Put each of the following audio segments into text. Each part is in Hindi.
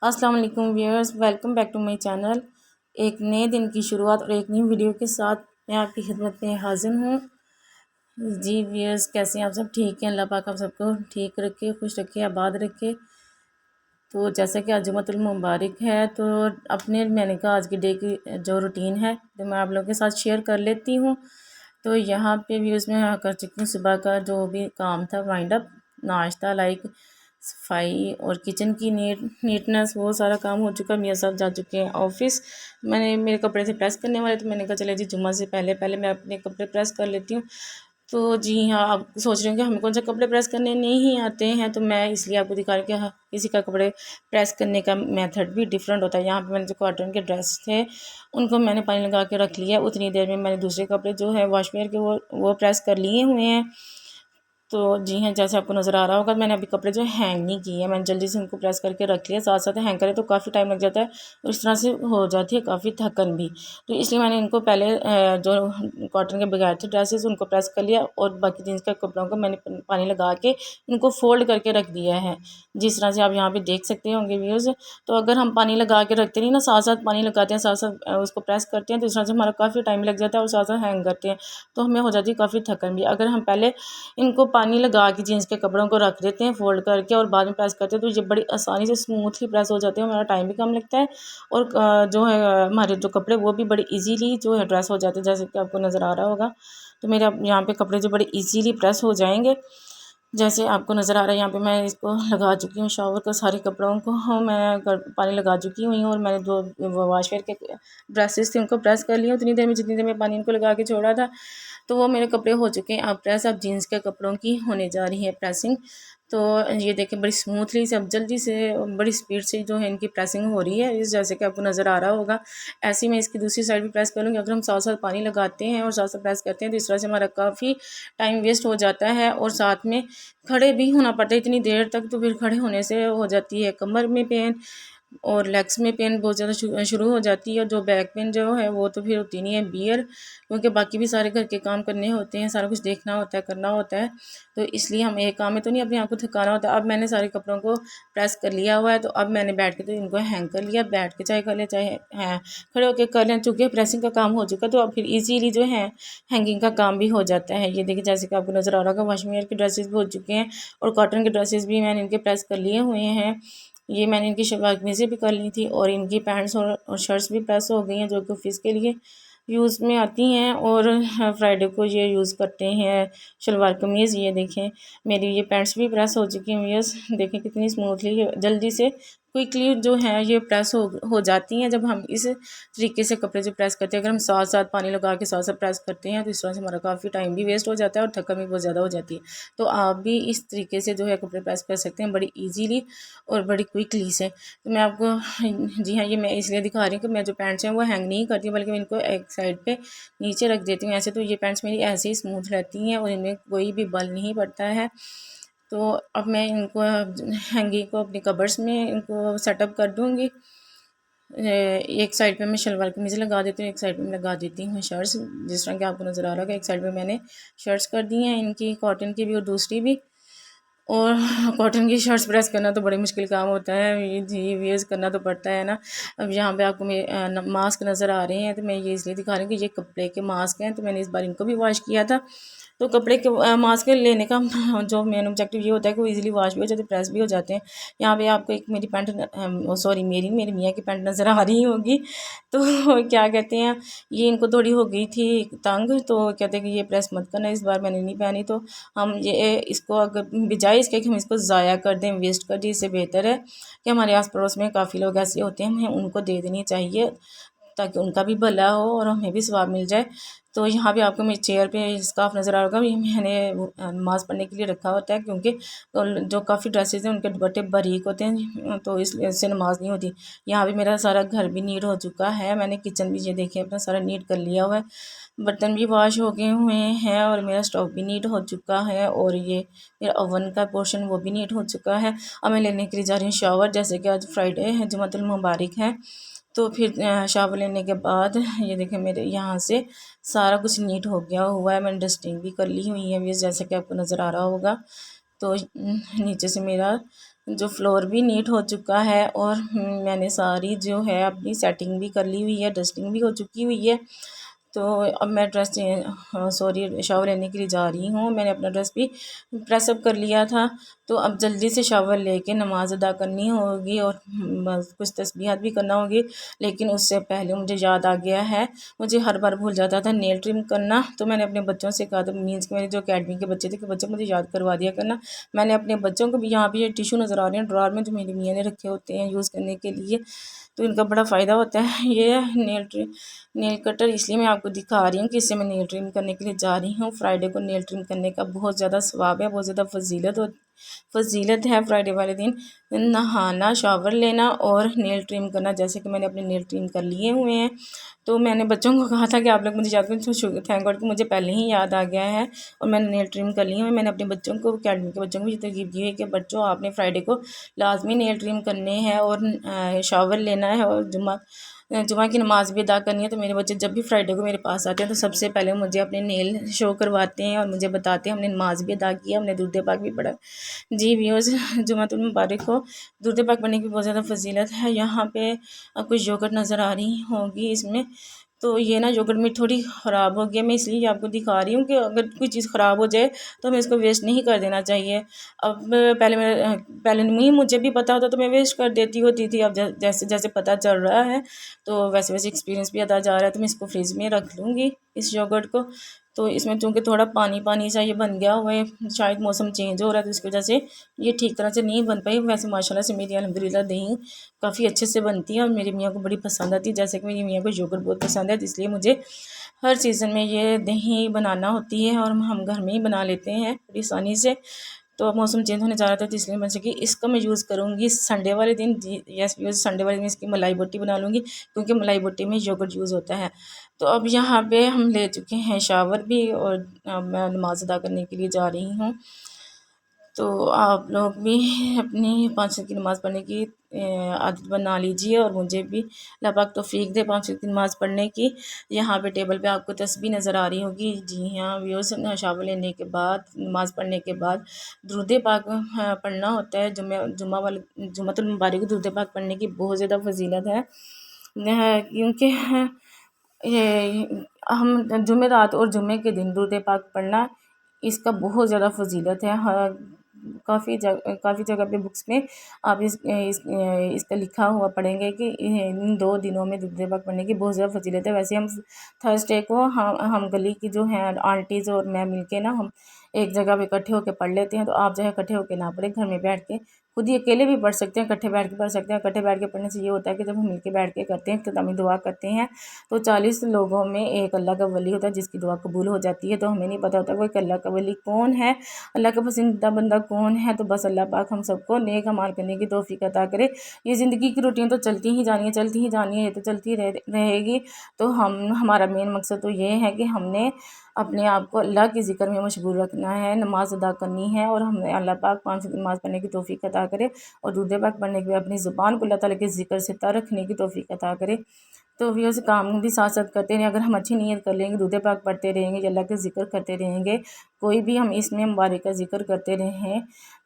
अस्सलाम वालेकुम viewers, welcome back to my channel. एक नए दिन की शुरुआत और एक नई वीडियो के साथ मैं आपकी खिदमत में हाजिर हूँ। जी व्यूअर्स, कैसे हैं आप सब? ठीक हैं, अल्लाह पाक आप सबको ठीक रखे, खुश रखे, आबाद रखे। तो जैसा कि आज जुम्मतुल मुबारक है, तो अपने मैंने कहा आज की डे की जो रूटीन है तो मैं आप लोगों के साथ शेयर कर लेती हूँ। तो यहाँ पे भी उसमें कर चुकी हूँ सुबह का जो भी काम था, वाइंड अप, नाश्ता, लाइक सफाई और किचन की नीटनेस, वो सारा काम हो चुका। मियाँ साहब जा चुके हैं ऑफिस। मेरे कपड़े थे प्रेस करने वाले, तो मैंने कहा चले जी जुम्मा से पहले पहले मैं अपने कपड़े प्रेस कर लेती हूँ। तो जी हाँ, आप सोच रहे हो कि हमें कौन सा कपड़े प्रेस करने नहीं आते हैं, तो मैं इसलिए आपको दिखा रही हूँ कि हाँ, किसी का कपड़े प्रेस करने का मेथड भी डिफरेंट होता है। यहाँ पे मैंने जो कॉटन के ड्रेस थे उनको मैंने पानी लगा के रख लिया। उतनी देर में मैंने दूसरे कपड़े जो है वॉशवेयर के वो प्रेस कर लिए हुए हैं। तो जी हाँ, जैसे आपको नज़र आ रहा होगा, मैंने अभी कपड़े जो हैंग नहीं किए हैं, मैंने जल्दी से उनको प्रेस करके रख लिया। साथ साथ हैंग करें तो काफ़ी टाइम लग जाता है और इस तरह से हो जाती है काफ़ी थकन भी। तो इसलिए मैंने इनको पहले जो कॉटन के बगैर थे ड्रेसेस उनको प्रेस कर लिया और बाकी जीन्स के कपड़ों को मैंने पानी लगा के इनको फोल्ड करके रख दिया है, जिस तरह से आप यहाँ पर देख सकते होंगे व्यूज़। तो अगर हम पानी लगा के रखते नहीं ना, साथ साथ पानी लगाते हैं, साथ साथ उसको प्रेस करते हैं, तो इस तरह से हमारा काफ़ी टाइम लग जाता है और साथ साथ हैंग करते हैं, तो हमें हो जाती है काफ़ी थकन भी। अगर हम पहले इनको पानी लगा के जीन्स के कपड़ों को रख देते हैं फोल्ड करके और बाद में प्रेस करते हैं, तो ये बड़ी आसानी से स्मूथली प्रेस हो जाते हैं, हमारा टाइम भी कम लगता है और जो है हमारे जो कपड़े वो भी बड़े इजीली जो है ड्रेस हो जाते हैं, जैसे कि आपको नज़र आ रहा होगा। तो मेरे अब यहाँ पे कपड़े जो बड़े इजीली प्रेस हो जाएंगे, जैसे आपको नज़र आ रहा है। यहाँ पे मैं इसको लगा चुकी हूँ शावर का, सारे कपड़ों को मैं पानी लगा चुकी हुई हूँ और मैंने जो वॉशवेयर के ड्रेसेस थे उनको प्रेस कर लिया उतनी देर में जितनी देर में पानी इनको लगा के छोड़ा था। तो वो मेरे कपड़े हो चुके हैं अब प्रेस। अब जीन्स के कपड़ों की होने जा रही है प्रेसिंग। तो ये देखें, बड़ी स्मूथली से, अब जल्दी से, बड़ी स्पीड से जो है इनकी प्रेसिंग हो रही है, इस जैसे कि आपको नज़र आ रहा होगा। ऐसे ही मैं इसकी दूसरी साइड भी प्रेस करूँगी। अगर हम साथ साथ पानी लगाते हैं और साथ साथ प्रेस करते हैं तो इस तरह से हमारा काफ़ी टाइम वेस्ट हो जाता है और साथ में खड़े भी होना पड़ता है इतनी देर तक। तो फिर खड़े होने से हो जाती है कमर में पेन और लेग्स में पेन बहुत ज़्यादा शुरू हो जाती है। और जो बैक पेन जो है वो तो फिर होती नहीं है बियर, क्योंकि बाकी भी सारे घर के काम करने होते हैं, सारा कुछ देखना होता है, करना होता है। तो इसलिए हम एक काम में तो नहीं अपने आप को थकाना होता है। अब मैंने सारे कपड़ों को प्रेस कर लिया हुआ है, तो अब मैंने बैठ के तो इनको हैंग कर लिया। बैठ के चाहे कर लें चाहे खड़े होकर कर लें, चूँकि प्रेसिंग का काम हो चुका तो अब फिर ईजीली जो है हैंगिंग का काम भी हो जाता है। ये देखिए, जैसे कि आपको नज़र आ रहा होगा, वॉशमेयर के ड्रेसेस भी हो चुके हैं और कॉटन के ड्रेसेस भी मैंने इनके प्रेस कर लिए हुए हैं। ये मैंने इनकी शलवार कमीज़ें भी कर ली थी और इनकी पैंट्स और शर्ट्स भी प्रेस हो गई हैं, जो कि ऑफिस के लिए यूज़ में आती हैं और फ्राइडे को ये यूज़ करते हैं शलवार कमीज़। ये देखें, मेरी ये पैंट्स भी प्रेस हो चुकी हैं व्यूअर्स। देखें कितनी स्मूथली जल्दी से क्विकली जो है ये प्रेस हो जाती हैं जब हम इस तरीके से कपड़े जो प्रेस करते हैं। अगर हम साथ साथ पानी लगा के साथ साथ प्रेस करते हैं तो इस तरह से हमारा काफ़ी टाइम भी वेस्ट हो जाता है और थकान भी बहुत ज़्यादा हो जाती है। तो आप भी इस तरीके से जो है कपड़े प्रेस कर सकते हैं बड़ी ईजीली और बड़ी क्विकली से। तो मैं आपको जी हाँ, ये मैं इसलिए दिखा रही हूँ कि मैं जो पैंट्स हैं वो हैंग नहीं करती, बल्कि मैं इनको एक साइड पे नीचे रख देती हूँ। ऐसे तो ये पैंट्स मेरी ऐसे ही स्मूथ रहती हैं और इनमें कोई भी बल नहीं पड़ता है। तो अब मैं इनको हैंगिंग को अपनी कबर्ड्स में इनको सेटअप कर दूँगी। एक साइड पे मैं शलवार कमीज़ लगा देती हूँ, एक साइड पे मैं लगा देती हूँ शर्ट्स, जिस तरह कि आपको नज़र आ रहा है। एक साइड पे मैंने शर्ट्स कर दी हैं इनकी, कॉटन की भी और दूसरी भी। और कॉटन की शर्ट्स प्रेस करना तो बड़ी मुश्किल काम होता है, ये जी वेयर्स करना तो पड़ता है ना। अब यहाँ पे आपको मास्क नज़र आ रहे हैं, तो मैं ये इसलिए दिखा रही हूँ कि ये कपड़े के मास्क हैं, तो मैंने इस बार इनको भी वॉश किया था। तो कपड़े के मास्क लेने का जो मेन ऑब्जेक्टिव ये होता है कि वो इजीली वॉश भी हो जाते हैं, प्रेस भी हो जाते हैं। यहाँ पे आपको एक मेरी पैंट, सॉरी मेरी मियाँ की पैंट नज़र आ रही होगी। तो क्या कहते हैं, ये इनको थोड़ी हो गई थी तंग, तो कहते हैं कि ये प्रेस मत करना, इस बार मैंने नहीं पहनी। तो हम ये इसको अगर बजाय इसके कि हम इसको ज़ाया कर दें, वेस्ट कर दें, इससे बेहतर है कि हमारे आस पड़ोस में काफ़ी लोग ऐसे होते हैं, हमें उनको दे देनी चाहिए ताकि उनका भी भला हो और हमें भी सवाब मिल जाए। तो यहाँ पे आपको मेरी चेयर पे स्कार्फ नज़र आ होगा, ये मैंने नमाज़ पढ़ने के लिए रखा होता है, क्योंकि जो काफ़ी ड्रेसेस हैं उनके दुपट्टे बारीक होते हैं, तो इससे नमाज नहीं होती। यहाँ पे मेरा सारा घर भी नीट हो चुका है, मैंने किचन भी ये देखे अपना सारा नीट कर लिया हुआ है, बर्तन भी वॉश हो गए हुए हैं और मेरा स्टोव भी नीट हो चुका है और ये मेरा ओवन का पोर्शन वो भी नीट हो चुका है। अब मैं लेने के लिए जा रही हूँ शावर, जैसे कि आज फ्राइडे है, जुम्मतुल मुबारक है। तो फिर शावर लेने के बाद ये देखें, मेरे यहाँ से सारा कुछ नीट हो गया हुआ है, मैंने डस्टिंग भी कर ली हुई है, जैसे कि आपको नज़र आ रहा होगा। तो नीचे से मेरा जो फ्लोर भी नीट हो चुका है और मैंने सारी जो है अपनी सेटिंग भी कर ली हुई है, डस्टिंग भी हो चुकी हुई है। तो अब मैं ड्रेस शावर लेने के लिए जा रही हूँ। मैंने अपना ड्रेस भी प्रेस अप कर लिया था, तो अब जल्दी से शावर लेके नमाज़ अदा करनी होगी और बस कुछ तस्बीहात भी करना होगी। लेकिन उससे पहले मुझे याद आ गया है, मुझे हर बार भूल जाता था नेल ट्रिम करना। तो मैंने अपने बच्चों से कहा, तो मीन्स कि मेरे जो अकेडमी के बच्चे थे कि बच्चे मुझे याद करवा दिया करना। मैंने अपने बच्चों को भी, यहाँ पे ये टिशू नज़र आ रहे हैं ड्रॉर में जो मेरी मियाँ ने रखे होते हैं यूज़ करने के लिए, तो इनका बड़ा फ़ायदा होता है। ये नेल कटर इसलिए मैं आपको दिखा रही हूँ कि इससे मैं नेल ट्रिम करने के लिए जा रही हूँ। फ्राइडे को नेल ट्रिम करने का बहुत ज़्यादा सवाब है, बहुत ज़्यादा फजीलत है। फ्राइडे वाले दिन नहाना, शावर लेना और नेल ट्रिम करना। जैसे कि मैंने अपने नेल ट्रिम कर लिए हुए हैं, तो मैंने बच्चों को कहा था कि आप लोग मुझे याद करें, तो थैंक गॉड कि मुझे पहले ही याद आ गया है और मैंने नेल ट्रिम कर लिए हैं। मैंने अपने बच्चों को, अकेडमी के बच्चों को ये तरकीब दी है कि बच्चों आपने फ्राइडे को लाजमी नेल ट्रिम करने हैं और शावर लेना है और जुमा की नमाज़ भी अदा करनी है। तो मेरे बच्चे जब भी फ्राइडे को मेरे पास आते हैं तो सबसे पहले मुझे अपने नेल शो करवाते हैं और मुझे बताते हैं हमने नमाज़ भी अदा की है, हमने दुरूद पाक भी पढ़ा। जी व्यूअर्स, जुमातुल मुबारक हो। दुरूद पाक पढ़ने की बहुत ज़्यादा फजीलत है। यहाँ पे आपको योगर्ट नज़र आ रही होगी इसमें, तो ये ना योगर्ट में थोड़ी ख़राब हो गया। मैं इसलिए आपको दिखा रही हूँ कि अगर कोई चीज़ ख़राब हो जाए तो हमें इसको वेस्ट नहीं कर देना चाहिए। अब पहले नहीं मुझे भी पता होता तो मैं वेस्ट कर देती होती थी। अब जैसे जैसे पता चल रहा है तो वैसे वैसे एक्सपीरियंस भी आता जा रहा है, तो मैं इसको फ्रिज में रख लूँगी इस योगर्ट को। तो इसमें चूँकि थोड़ा पानी पानी सा ये बन गया हुआ है, शायद मौसम चेंज हो रहा है तो इसकी वजह से ये ठीक तरह से नहीं बन पाई। वैसे माशाल्लाह से मेरी अल्हम्दुलिल्लाह दही काफ़ी अच्छे से बनती है और मेरी मियाँ को बड़ी पसंद आती है। जैसे कि मेरी मियाँ को योगर्ट बहुत पसंद है, इसलिए मुझे हर सीज़न में ये दही बनाना होती है और हम घर में ही बना लेते हैं बड़ी आसानी से। तो अब मौसम चेंज होने जा रहा था तो इसलिए मैं सोची इसका मैं यूज़ करूँगी संडे वाले दिन। जी यस, संडे वाले दिन इसकी मलाई बोटी बना लूँगी, क्योंकि मलाई बोटी में योगर्ट यूज़ होता है। तो अब यहाँ पे हम ले चुके हैं शावर भी और मैं नमाज़ अदा करने के लिए जा रही हूँ। तो आप लोग भी अपनी 5 वक़्त की नमाज़ पढ़ने की आदत बना लीजिए और मुझे भी अल्लाह पाक तौफ़ीक दे 5 वक़्त की नमाज़ पढ़ने की। यहाँ पे टेबल पे आपको तस्बीह नज़र आ रही होगी। जी हाँ व्यूअर्स, शावर लेने के बाद, नमाज़ पढ़ने के बाद दुरूद पाक पढ़ना होता है। जुम्मतुल मुबारक दुरूद पाक पढ़ने की बहुत ज़्यादा फ़जीलत है। क्योंकि ये हम जुमेरात और जुम्मे के दिन दुरूद पाक पढ़ना, इसका बहुत ज़्यादा फ़जीलत है। हाँ, काफ़ी जगह पे बुक्स में आप इसका लिखा हुआ पढ़ेंगे कि इन 2 दिनों में दुरूद पाक पढ़ने की बहुत ज़्यादा फ़जीलत है। वैसे हम थर्सडे को हम गली की जो हैं आंटीज़ और मैं मिलके ना हम एक जगह पे इकट्ठे होकर पढ़ लेते हैं। तो आप जो है इकट्ठे होकर ना पढ़ें, घर में बैठ के खुद ही अकेले भी पढ़ सकते हैं, इकट्ठे बैठ के पढ़ सकते हैं। इकट्ठे बैठ के पढ़ने से ये होता है कि जब हम मिलके बैठ के करते हैं, इख्तितामी दुआ करते हैं, तो 40 लोगों में एक अल्लाह का वली होता है जिसकी दुआ कबूल हो जाती है। तो हमें नहीं पता होता वो एक अल्लाह का वली कौन है, अल्लाह का पसंदीदा बंदा कौन है। तो बस अल्लाह पाक हम सबको नेक अमाल करने की तौफीक अता करे। ये ज़िंदगी की रूटीन तो चलती ही जानी है, चलती ही जानी है, ये तो चलती रहेगी। तो हमारा मेन मकसद तो ये है कि हमने अपने आप को अल्लाह के ज़िक्र में मशगूल रखना है, नमाज़ अदा करनी है और हमें अल्लाह पाक 5 वक़्त नमाज़ पढ़ने की तौफीक अता करे और दुरूद पाक पढ़ने के बाद अपनी ज़ुबान को अल्लाह ताला के ज़िक्र से तर रखने की तौफीक अता करे। तो व्यूअर्स, काम भी साथ साथ करते रहें। अगर हम अच्छी नीयत कर लेंगे, दुरूद पाक पढ़ते रहेंगे, अल्लाह का ज़िक्र करते रहेंगे, कोई भी हम इसमें मुबारक का ज़िक्र करते रहें,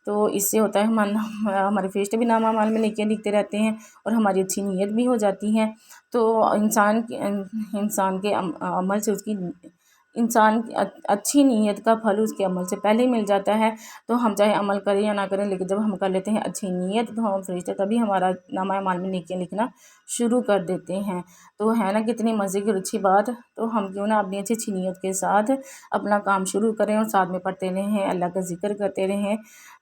तो इससे होता है हमारे फरिश्ते भी नामा अमाल में नेकियां लिखते रहते हैं और हमारी अच्छी नीयत भी हो जाती है। तो इंसान के अमल से उसकी इंसान की अच्छी नीयत का फल उसके अमल से पहले ही मिल जाता है। तो हम चाहे अमल करें या ना करें, लेकिन जब हम कर लेते हैं अच्छी नीयत, तो हम फरिश्ते तभी हमारा नामा अमाल में नेकियां लिखना शुरू कर देते हैं। तो है ना कितनी मज़े की और अच्छी बात। तो हम क्यों ना अपनी अच्छी नीयत के साथ अपना काम शुरू करें और साथ में पढ़ते रहें, अल्लाह का ज़िक्र करते रहें,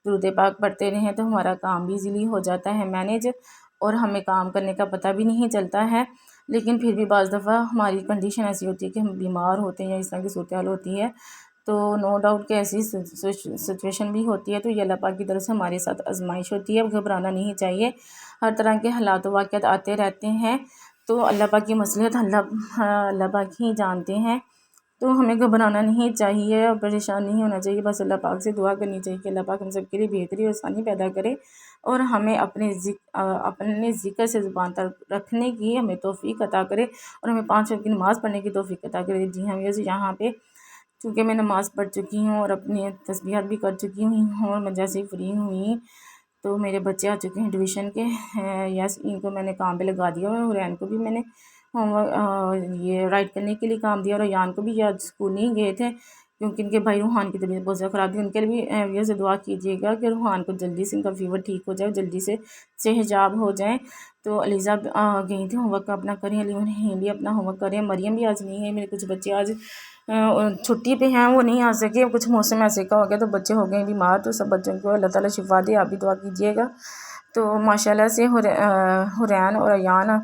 दुरूद पाक पढ़ते रहें, तो हमारा काम भी ईज़िली हो जाता है मैनेज और हमें काम करने का पता भी नहीं चलता है। लेकिन फिर भी बाज़ दफ़ा हमारी कंडीशन ऐसी होती है कि हम बीमार होते हैं या इस तरह की सूरत हाल होती है, तो नो डाउट कि ऐसी सिचुएशन भी होती है। तो ये अल्लाह पाक की तरफ से हमारे साथ आजमाइश होती है, घबराना नहीं चाहिए। हर तरह के हालात वाक़यात आते रहते हैं, तो अल्लाह पाक की मसलियत अल्लाह पाक ही जानते हैं। तो हमें घबराना नहीं चाहिए और परेशान नहीं होना चाहिए। बस अल्लाह पाक से दुआ करनी चाहिए कि अल्लाह पाक हम सब के लिए बेहतरी और आसानी पैदा करे और हमें अपने ज़िक्र से ज़ुबान तक रखने की हमें तौफ़ीक अता करे और हमें 5 वक़्त की नमाज़ पढ़ने की तौफ़ीक अता करे। जी हाँ, वैसे यहाँ पे चूँकि मैं नमाज़ पढ़ चुकी हूँ और अपनी तस्बीहात भी कर चुकी हुई हूँ और मैं जैसे ही फ्री हुई तो मेरे बच्चे आ चुके हैं ट्यूशन के। यस, इनको मैंने काम पे लगा दिया और हुरैन को भी मैंने होमवर्क ये राइट करने के लिए काम दिया और अयान को भी आज स्कूल नहीं गए थे क्योंकि इनके भाई रूहान की तबीयत बहुत ज़्यादा ख़राब थी। उनके लिए भी ये से दुआ कीजिएगा कि रूहान को जल्दी से इनका फीवर ठीक हो जाए, जल्दी से सेहजाब हो जाए। तो अलीज़ा गई थी होमवर्क अपना करें, अली नहीं भी अपना होमवर्क करें। मरियम भी आज नहीं है, मेरे कुछ बच्चे आज छुट्टी पे हैं, वो नहीं आ सके। कुछ मौसम ऐसे का हो गया तो बच्चे हो गए बीमार। तो सब बच्चों को अल्लाह ताला शिफा दे, आप भी दुआ कीजिएगा। तो माशाल्लाह से हुरैन और अयान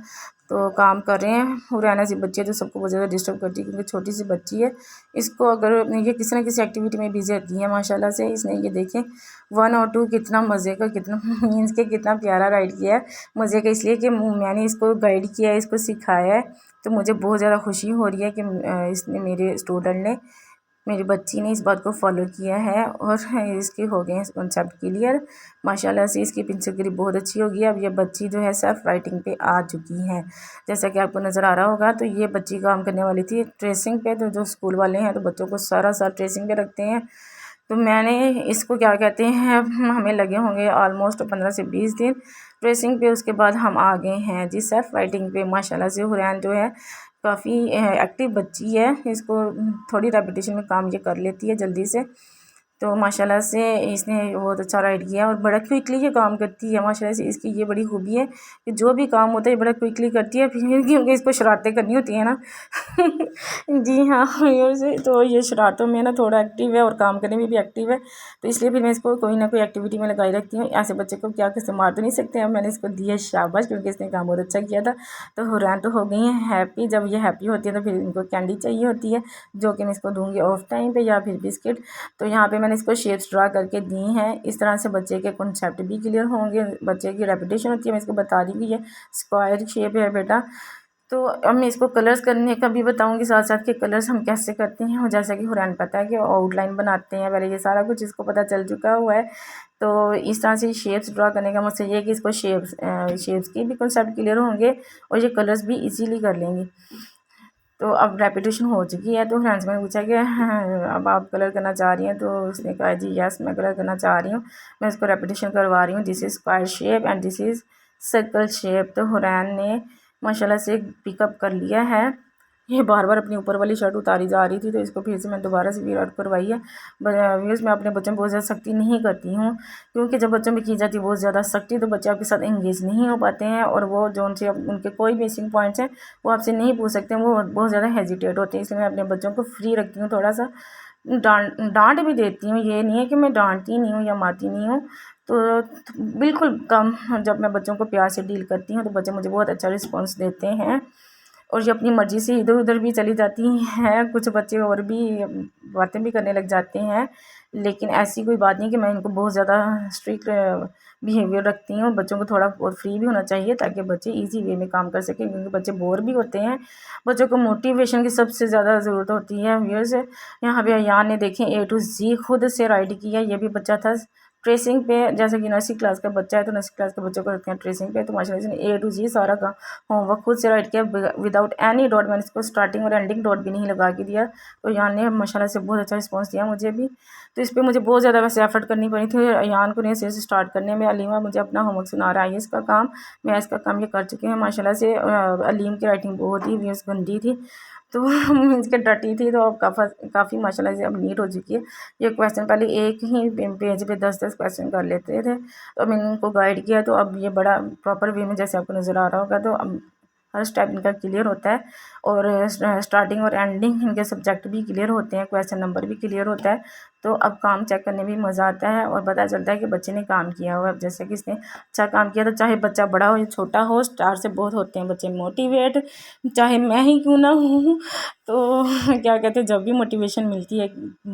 तो काम कर रहे हैं। हुरैन ऐसी बच्ची है जो सबको बहुत ज़्यादा डिस्टर्ब करती है क्योंकि छोटी सी बच्ची है। इसको अगर ये किसी न किसी एक्टिविटी में बिजी रहती है माशाल्लाह से। इसने ये देखें 1 और 2 कितना मज़े का, कितना मीन्स के कितना प्यारा राइड किया है। मज़े का इसलिए कि मैंने इसको गाइड किया है, इसको सिखाया है। तो मुझे बहुत ज़्यादा खुशी हो रही है कि इसने मेरे स्टूडेंट ने, मेरी बच्ची ने इस बात को फॉलो किया है और इसके हो गए हैं कॉन्सेप्ट क्लियर। माशाल्लाह से इसकी पिंसिल ग्रिप बहुत अच्छी होगी। अब ये बच्ची जो है सेल्फ राइटिंग पे आ चुकी है, जैसा कि आपको नज़र आ रहा होगा। तो ये बच्ची काम करने वाली थी ट्रेसिंग पे। तो जो स्कूल वाले हैं तो बच्चों को सारा ट्रेसिंग पे रखते हैं। तो मैंने इसको क्या कहते हैं, हमें लगे होंगे ऑलमोस्ट 15 से 20 दिन ट्रेसिंग पे। उसके बाद हम आ गए हैं जी सेल्फ राइटिंग पे। माशाल्लाह से हुरैन जो है काफ़ी एक्टिव बच्ची है, इसको थोड़ी रेपिटेशन में काम ये कर लेती है जल्दी से। तो माशाल्लाह से इसने बहुत अच्छा राइड किया और बड़ा क्विकली ये काम करती है। माशाल्लाह से इसकी ये बड़ी खूबी है कि जो भी काम होता है बड़ा क्विकली करती है। फिर क्योंकि इसको शरारतें करनी होती हैं ना जी हाँ, से तो ये शरारतों में ना थोड़ा एक्टिव है और काम करने में भी एक्टिव है। तो इसलिए फिर मैं इसको कोई ना कोई एक्टिविटी में लगाई रखती हूँ। ऐसे बच्चे को क्या किसी मार तो नहीं सकते हैं। मैंने इसको दिया शाबाश क्योंकि इसने काम बहुत अच्छा किया था। तो हुरैन तो हो गई हैं हैप्पी। जब ये हैप्पी होती है तो फिर इनको कैंडी चाहिए होती है, जो कि मैं इसको दूँगी ऑफ टाइम पे या फिर बिस्किट। तो यहाँ पे मैंने इसको शेप्स ड्रा करके दी हैं। इस तरह से बच्चे के कॉन्सेप्ट भी क्लियर होंगे, बच्चे की रेपिटेशन होती है। मैं इसको बता रही हूँ ये स्क्वायर शेप है बेटा। तो अब मैं इसको कलर्स करने का भी बताऊंगी साथ साथ कि कलर्स हम कैसे करते हैं। और जैसा कि हुरैन पता है कि आउटलाइन बनाते हैं पहले, ये सारा कुछ इसको पता चल चुका हुआ है। तो इस तरह से शेप्स ड्रा करने का मकसद ये है कि इसको शेप्स की भी कॉन्सेप्ट क्लियर होंगे और ये कलर्स भी इजीली कर लेंगे। तो अब रेपिटेशन हो चुकी है। तो फ्रेंड्स मैंने पूछा कि अब आप कलर करना चाह रही हैं, तो उसने कहा जी यस मैं कलर करना चाह रही हूँ। मैं इसको रेपिटेशन करवा रही हूँ। This is square shape and this is circle shape. तो हुरैन ने माशाल्लाह से पिकअप कर लिया है। ये बार बार अपनी ऊपर वाली शर्ट उतारी जा रही थी तो इसको फिर से मैं दोबारा से वीर आउट करवाई है। व्यूअर्स मैं अपने बच्चों में बहुत ज़्यादा सख्ती नहीं करती हूँ क्योंकि जब बच्चों में की जाती है बहुत ज़्यादा सख्ती तो बच्चे आपके साथ एंगेज नहीं हो पाते हैं और वो जो उनसे उनके कोई बेसिक पॉइंट्स हैं वो आपसे नहीं पूछ सकते हैं, वो बहुत ज़्यादा हेजिटेट होते हैं। इसलिए मैं अपने बच्चों को फ्री रखती हूँ, थोड़ा सा डांट भी देती हूँ। ये नहीं है कि मैं डांटती नहीं हूँ या मारती नहीं हूँ। तो बिल्कुल कम, जब मैं बच्चों को प्यार से डील करती हूँ तो बच्चे मुझे बहुत अच्छा रिस्पॉन्स देते हैं और ये अपनी मर्ज़ी से इधर उधर भी चली जाती हैं। कुछ बच्चे और भी बातें भी करने लग जाते हैं, लेकिन ऐसी कोई बात नहीं कि मैं इनको बहुत ज़्यादा स्ट्रिक्ट बिहेवियर रखती हूँ। बच्चों को थोड़ा बहुत फ्री भी होना चाहिए ताकि बच्चे इजी वे में काम कर सकें क्योंकि बच्चे बोर भी होते हैं। बच्चों को मोटिवेशन की सबसे ज़्यादा ज़रूरत होती है। व्यूअर्स यहाँ पे अयान ने देखें A to Z खुद से राइड किया। ये भी बच्चा था ट्रेसिंग पे, जैसे कि नर्सरी क्लास का बच्चा है तो नर्सरी क्लास के बच्चों को रखते हैं ट्रेसिंग पे। तो माशाल्लाह से A to Z सारा का होमवर्क खुद से राइट किया विदाउट एनी डॉट। मैंने इसको स्टार्टिंग और एंडिंग डॉट भी नहीं लगा के दिया। तो यान ने माशाल्लाह से बहुत अच्छा रिस्पांस दिया मुझे भी। तो इस पर मुझे बहुत ज़्यादा वैसे एफर्ट करनी पड़ी थी यान को नए सिरे से स्टार्ट करने में। अलीमा मुझे अपना होमवर्क सुना रहा है, इसका काम मैं इसका काम ये कर चुके हैं माशाल्लाह से। अलीम की राइटिंग बहुत ही व्यूअर्स गंदी थी तो मीन्स के डटी थी, तो अब काफ़ी माशाल्लाह से अब नीट हो चुकी है। ये क्वेश्चन पहले एक ही पेज पे 10-10 क्वेश्चन कर लेते थे तो मैंने इनको गाइड किया तो अब ये बड़ा प्रॉपर वे में जैसे आपको नज़र आ रहा होगा। तो अब हर स्टेप इनका क्लियर होता है और स्टार्टिंग और एंडिंग इनके सब्जेक्ट भी क्लियर होते हैं, क्वेश्चन नंबर भी क्लियर होता है। तो अब काम चेक करने में मज़ा आता है और पता चलता है कि बच्चे ने काम किया हुआ। अब जैसे कि इसने अच्छा काम किया तो चाहे बच्चा बड़ा हो या छोटा हो, स्टार से बहुत होते हैं बच्चे मोटिवेट, चाहे मैं ही क्यों ना हूँ। तो क्या कहते हैं, जब भी मोटिवेशन मिलती है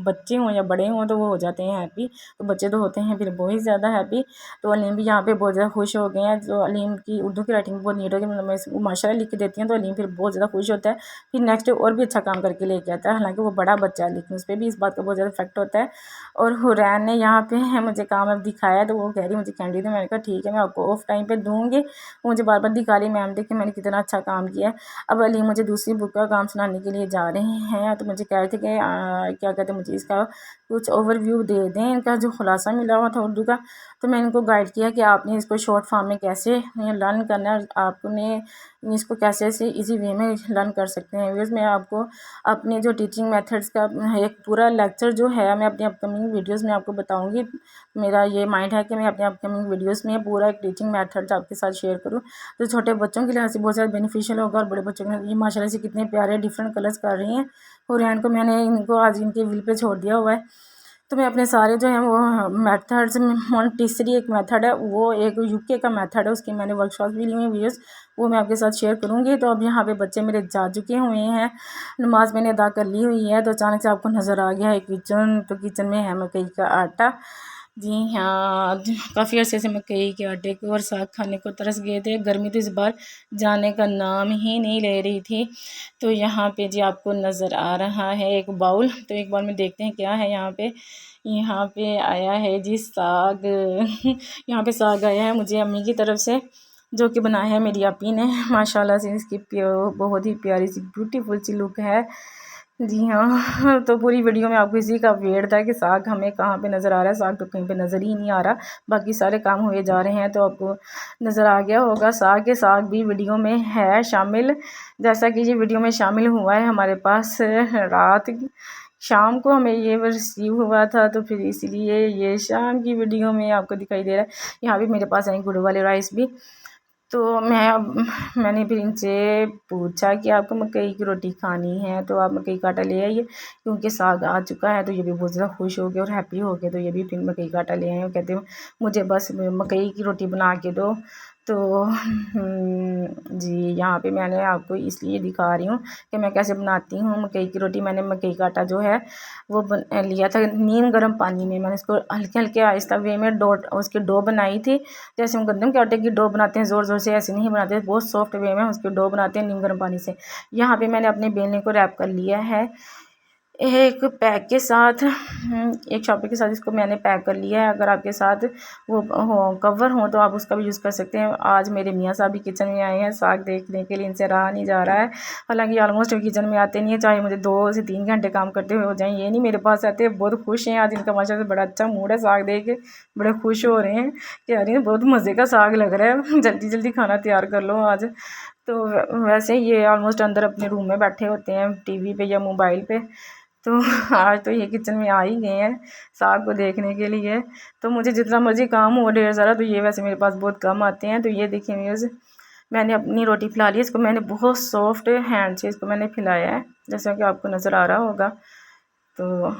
बच्चे हों या बड़े हों तो वो हो जाते हैं हैप्पी। तो बच्चे तो होते हैं फिर बहुत ही ज़्यादा हैप्पी। तो अलीम भी यहाँ पे बहुत ज़्यादा खुश हो गए हैं। जो अलीम की उर्दू की राइटिंग बहुत नीट होगी, मतलब मैं इसको माशाल्लाह लिख के देती हूँ तो अलीम फिर बहुत ज़्यादा खुश होता है। फिर नेक्स्ट डे और भी अच्छा काम करके लेके आता है। हालांकि वो बड़ा बच्चा है लेकिन उस पर भी इस बात का बहुत ज़्यादा इफेक्ट होता है होता है। और हुरैन ने यहाँ पे मुझे काम अब दिखाया, तो वो कह रही मुझे कैंडी दे। मैंने कहा ठीक है, मैं आपको ऑफ टाइम पे दूँगी। मुझे बार बार दिखा रही मैम देख के मैंने कितना अच्छा काम किया है। अब अली मुझे दूसरी बुक का काम सुनाने के लिए जा रहे हैं, तो मुझे कह रहे थे कि क्या कहते हैं, मुझे इसका कुछ ओवरव्यू दे दें, इनका जो खुलासा मिला हुआ था उर्दू का। तो मैं इनको गाइड किया कि आपने इसको शॉर्ट फॉर्म में कैसे लर्न करना है, आपने इसको कैसे से इजी वे में लर्न कर सकते हैं। व्यूअर्स, मैं आपको अपने जो टीचिंग मेथड्स का एक पूरा लेक्चर जो है मैं अपनी अपकमिंग वीडियोस में आपको बताऊंगी। मेरा ये माइंड है कि मैं अपने अपकमिंग वीडियोस में पूरा एक टीचिंग मेथड्स आपके साथ शेयर करूं, तो छोटे बच्चों के लिए से बहुत ज़्यादा बेनिफिशियल होगा और बड़े बच्चों के लिए। ये माशाल्लाह से कितने प्यारे डिफरेंट कलर्स कर रही हैं। हुरैन को मैंने इनको आज इनके व्हील पे छोड़ दिया हुआ है। तो मैं अपने सारे जो हैं वो मेथड्स, मोंटेसरी एक मेथड है, वो एक यूके का मेथड है, उसकी मैंने वर्कशॉप भी ली हुई वीडियोस, वो मैं आपके साथ शेयर करूँगी। तो अब यहाँ पे बच्चे मेरे जा चुके हुए हैं, नमाज मैंने अदा कर ली हुई है। तो अचानक से आपको नज़र आ गया है किचन, तो किचन में है मकई का आटा। जी हाँ, काफ़ी अर्से से मकई के आटे को और साग खाने को तरस गए थे। गर्मी तो इस बार जाने का नाम ही नहीं ले रही थी। तो यहाँ पे जी आपको नज़र आ रहा है एक बाउल, तो एक बार में देखते हैं क्या है यहाँ पे। यहाँ पे आया है जी साग। यहाँ पे साग आया है मुझे अम्मी की तरफ से, जो कि बनाया है मेरी आपी ने। माशाल्लाह से इसकी बहुत ही प्यारी सी ब्यूटीफुल सी लुक है। जी हाँ, तो पूरी वीडियो में आपको इसी का वेट था कि साग हमें कहाँ पे नज़र आ रहा है। साग तो कहीं पे नज़र ही नहीं आ रहा, बाकी सारे काम हुए जा रहे हैं। तो आपको नज़र आ गया होगा साग के साग भी वीडियो में है शामिल, जैसा कि ये वीडियो में शामिल हुआ है हमारे पास रात शाम को हमें ये रिसीव हुआ था, तो फिर इसलिए ये शाम की वीडियो में आपको दिखाई दे रहा है। यहाँ भी मेरे पास है गुड़ वाले राइस भी। तो मैंने फिर इनसे पूछा कि आपको मकई की रोटी खानी है तो आप मकई का आटा ले आइए, क्योंकि साग आ चुका है। तो ये भी बहुत ज़्यादा खुश हो गए और हैप्पी हो गए, तो ये भी फिर मकई का आटा ले आए। कहते हैं मुझे बस मकई की रोटी बना के दो। तो जी यहाँ पे मैंने आपको इसलिए दिखा रही हूँ कि मैं कैसे बनाती हूँ मकई की रोटी। मैंने मकई का आटा जो है वो लिया था नीम गर्म पानी में, मैंने इसको हल्के हल्के आहिस्ता वे में उसकी डो बनाई थी। जैसे हम गंदम के आटे की डो बनाते हैं ज़ोर ज़ोर से, ऐसे नहीं बनाते, बहुत सॉफ्ट वे में उसकी डो बनाते हैं नीम गर्म पानी से। यहाँ पे मैंने अपने बेलने को रैप कर लिया है एक पैक के साथ, एक शॉपर के साथ इसको मैंने पैक कर लिया है। अगर आपके साथ वो कवर हो तो आप उसका भी यूज़ कर सकते हैं। आज मेरे मियाँ साहब भी किचन में आए हैं साग देखने के लिए, इनसे रहा नहीं जा रहा है। हालांकि ऑलमोस्ट किचन में आते नहीं है, चाहे मुझे 2 से 3 घंटे काम करते हुए हो जाएं, ये नहीं मेरे पास आते। बहुत खुश हैं आज, इनका माशाल्लाह से बड़ा अच्छा मूड है, साग देख के बड़े खुश हो रहे हैं, कह रही हैं बहुत मज़े का साग लग रहा है, जल्दी जल्दी खाना तैयार कर लो आज। तो वैसे ये ऑलमोस्ट अंदर अपने रूम में बैठे होते हैं टीवी पे या मोबाइल पे। तो आज तो ये किचन में आ ही गए हैं साग को देखने के लिए। तो मुझे जितना मर्ज़ी काम हो ढेर सारा, तो ये वैसे मेरे पास बहुत कम आते हैं। तो ये देखिए व्यूअर्स, मैंने अपनी रोटी फैला ली, इसको मैंने बहुत सॉफ्ट हैंड से इसको मैंने फैलाया है, जैसा कि आपको नज़र आ रहा होगा। तो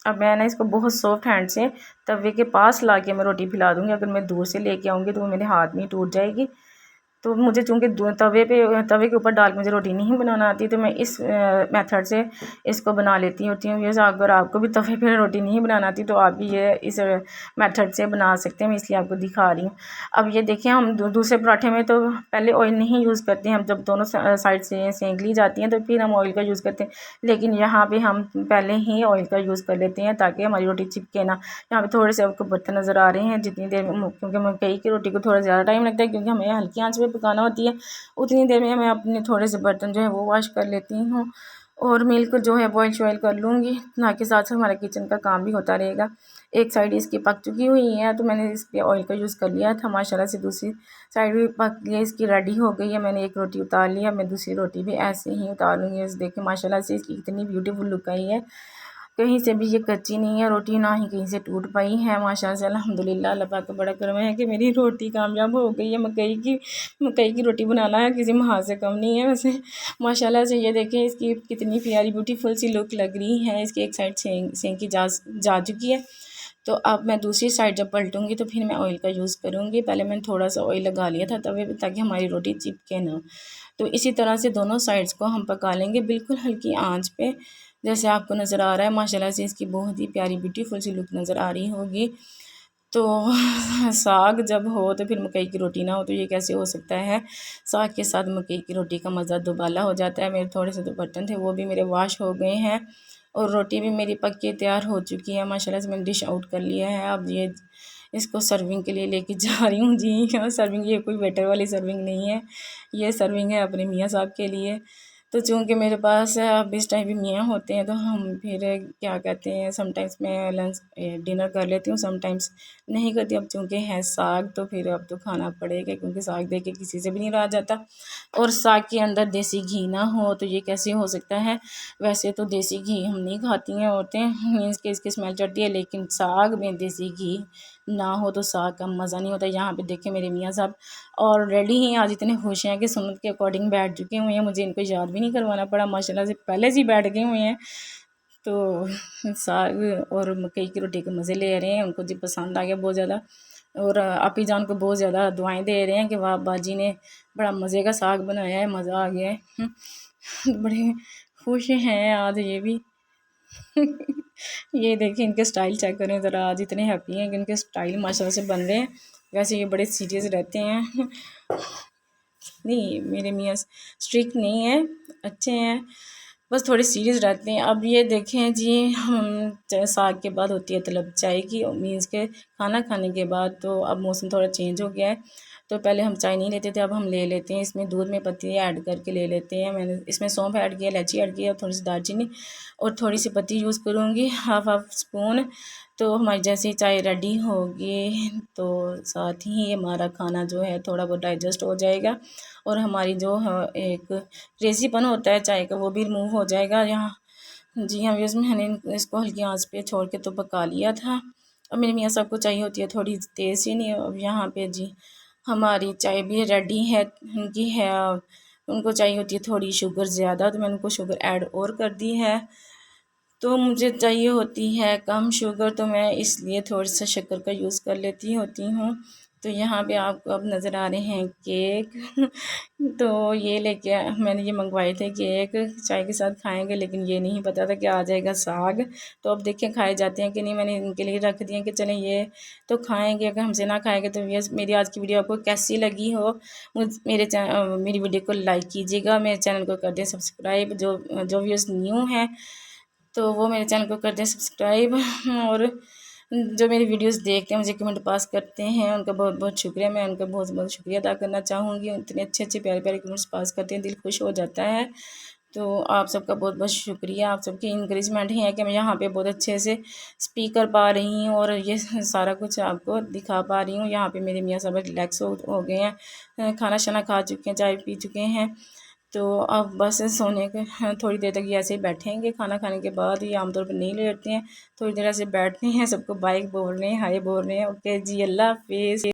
अब मैं ना इसको बहुत सॉफ्ट हैंड से तवे के पास ला के मैं रोटी फैला दूँगी। अगर मैं दूर से लेके आऊँगी तो वो मेरे हाथ में ही टूट जाएगी। तो मुझे चूँकि तवे के ऊपर डाल के मुझे रोटी नहीं बनाना आती, तो मैं इस मेथड से इसको बना लेती होती हूँ। जैसे अगर आपको भी तवे पे रोटी नहीं बनाना आती तो आप भी ये इस मेथड से बना सकते हैं, मैं इसलिए आपको दिखा रही हूँ। अब ये देखिए, हम दूसरे पराठे में तो पहले ऑयल नहीं यूज़ करते हैं, हम जब दोनों साइड से सेंक ली जाती हैं तो फिर हम ऑयल का यूज़ करते हैं। लेकिन यहाँ पर हम पहले ही ऑयल का यूज़ कर लेते हैं ताकि हमारी रोटी चिपके ना। यहाँ पर थोड़े से आपको बर्तन नज़र आ रहे हैं, जितनी देर में, क्योंकि मकई की रोटी को थोड़ा ज़्यादा टाइम लगता है क्योंकि हमें हल्की आंच पे पकाना होती है, उतनी देर में मैं अपने थोड़े से बर्तन जो है वो वॉश कर लेती हूँ और मिल्क जो है बॉयल शॉयल कर लूँगी, ना के साथ साथ हमारा किचन का काम भी होता रहेगा। एक साइड इसकी पक चुकी हुई है तो मैंने इस पर ऑयल का यूज़ कर लिया था, माशाल्लाह से दूसरी साइड भी पक गई, इसकी रेडी हो गई है। मैंने एक रोटी उतार लिया, मैं दूसरी रोटी भी ऐसे ही उतारूँगी। इस देखिए माशाल्लाह से इसकी इतनी ब्यूटीफुल लुक आई है, कहीं से भी ये कच्ची नहीं है रोटी, ना ही कहीं से टूट पाई है। माशाल्लाह से अल्हम्दुलिल्लाह, अल्लाह पाक का बड़ा करम है कि मेरी रोटी कामयाब हो गई है। मकई की रोटी बनाना है किसी महाज से कम नहीं है वैसे। माशाल्लाह से ये देखें इसकी कितनी प्यारी ब्यूटीफुल सी लुक लग रही है। इसकी एक साइड सेंकी जा चुकी है। तो अब मैं दूसरी साइड जब पलटूँगी तो फिर मैं ऑयल का यूज़ करूँगी। पहले मैंने थोड़ा सा ऑयल लगा लिया था तवे पे ताकि हमारी रोटी चिपके ना। तो इसी तरह से दोनों साइड्स को हम पका लेंगे बिल्कुल हल्की आंच पे, जैसे आपको नज़र आ रहा है। माशाल्लाह से इसकी बहुत ही प्यारी ब्यूटीफुल सी लुक नज़र आ रही होगी। तो साग जब हो तो फिर मकई की रोटी ना हो तो ये कैसे हो सकता है। साग के साथ मकई की रोटी का मज़ा दुबाला हो जाता है। मेरे थोड़े से तो बर्तन थे वो भी मेरे वॉश हो गए हैं। और रोटी भी मेरी पक के तैयार हो चुकी है माशाल्लाह से। मैंने डिश आउट कर लिया है। अब ये इसको सर्विंग के लिए लेके जा रही हूँ जी। सर्विंग ये कोई वेटर वाली सर्विंग नहीं है, ये सर्विंग है अपने मियाँ साहब के लिए। तो चूँकि मेरे पास अब इस टाइम भी मियाँ होते हैं तो हम फिर क्या कहते हैं, समटाइम्स मैं लंच डिनर कर लेती हूँ, समटाइम्स नहीं करती। अब चूँकि है साग तो फिर अब तो खाना पड़ेगा, क्योंकि साग देख के किसी से भी नहीं रहा जाता। और साग के अंदर देसी घी ना हो तो ये कैसे हो सकता है। वैसे तो देसी घी हम नहीं खाती हैं औरतें, मीन्स कि इसकी स्मेल चढ़ती है, लेकिन साग में देसी घी ना हो तो साग का मज़ा नहीं होता। यहाँ पे देखें मेरे मियाँ साहब ऑलरेडी ही आज इतने खुश हैं कि सुन्नत के अकॉर्डिंग बैठ चुके हुए हैं। मुझे इनको याद भी नहीं करवाना पड़ा, माशाल्लाह से पहले से ही बैठ गए हुए हैं। तो साग और मकई की रोटी के मज़े ले रहे हैं, उनको जी पसंद आ गया बहुत ज़्यादा। और आपी जान को बहुत ज़्यादा दुआएं दे रहे हैं कि वाह बाजी ने बड़ा मज़े का साग बनाया है, मज़ा आ गया है। बड़े खुश हैं आज ये भी। ये देखिए इनके स्टाइल चेक करें ज़रा, आज इतने हैप्पी हैं कि इनके स्टाइल माशाल्लाह से बन रहे हैं। वैसे ये बड़े सीरियस रहते हैं। नहीं मेरे मियाँ स्ट्रिक्ट नहीं है, अच्छे हैं, बस थोड़े सीरियस रहते हैं। अब ये देखें जी, हम साग के बाद होती है तलब चाय की, मीन्स के खाना खाने के बाद। तो अब मौसम थोड़ा चेंज हो गया है, तो पहले हम चाय नहीं लेते थे, अब हम ले लेते हैं। इसमें दूध में पत्ती ऐड करके ले लेते हैं। मैंने इसमें सौंफ ऐड किया, इलायची ऐड किया और थोड़ी सी दालचीनी और थोड़ी सी पत्ती यूज़ करूँगी, हाफ स्पून। तो हमारी जैसे चाय रेडी होगी तो साथ ही हमारा खाना जो है थोड़ा बहुत डाइजेस्ट हो जाएगा और हमारी जो एक क्रेज़ीपन होता है चाय का वो भी रिमूव हो जाएगा। यहाँ जी हाँ व्यूअर्स, मैंने इसको हल्की आंच पे छोड़ के तो पका लिया था। अब मेरे मियाँ साहब को चाहिए होती है थोड़ी तेज़ चीनी। अब यहाँ पे जी हमारी चाय भी रेडी है, उनकी है, उनको चाहिए होती है थोड़ी शुगर ज़्यादा, तो मैंने उनको शुगर ऐड और कर दी है। तो मुझे चाहिए होती है कम शुगर, तो मैं इसलिए थोड़ी सा शक्कर का यूज़ कर लेती होती हूँ। तो यहाँ पे आपको अब नज़र आ रहे हैं केक। तो ये लेके मैंने ये मंगवाए थे केक, चाय के साथ खाएंगे, लेकिन ये नहीं पता था कि आ जाएगा साग। तो अब देखें खाए जाते हैं कि नहीं। मैंने इनके लिए रख दिए कि चलें ये तो खाएंगे, अगर हमसे ना खाएंगे तो ये मेरी आज की वीडियो आपको कैसी लगी हो, मेरी वीडियो को लाइक कीजिएगा, मेरे चैनल को कर दें सब्सक्राइब। जो व्यूअर्स न्यू हैं तो वो मेरे चैनल को कर दें सब्सक्राइब। और जो मेरी वीडियोस देखते हैं मुझे कमेंट पास करते हैं, उनका बहुत बहुत शुक्रिया। मैं उनका बहुत बहुत शुक्रिया अदा करना चाहूँगी। इतने अच्छे अच्छे प्यारे प्यारे कमेंट्स पास करते हैं, दिल खुश हो जाता है। तो आप सबका बहुत बहुत शुक्रिया, आप सबकी इंकरेजमेंट ही है कि मैं यहाँ पे बहुत अच्छे से स्पीक कर पा रही हूँ और ये सारा कुछ आपको दिखा पा रही हूँ। यहाँ पे मेरे मियाँ साहब रिलैक्स हो गए हैं, खाना शाना खा चुके हैं, चाय पी चुके हैं। तो अब बस सोने के थोड़ी देर तक ये ऐसे ही बैठेंगे। खाना खाने के बाद ये आमतौर पर नहीं लेटते हैं, थोड़ी देर ऐसे बैठते हैं, सबको बाय बोल रहे हैं, हाय बोल रहे हैं। ओके जी, अल्लाह हाफिज़।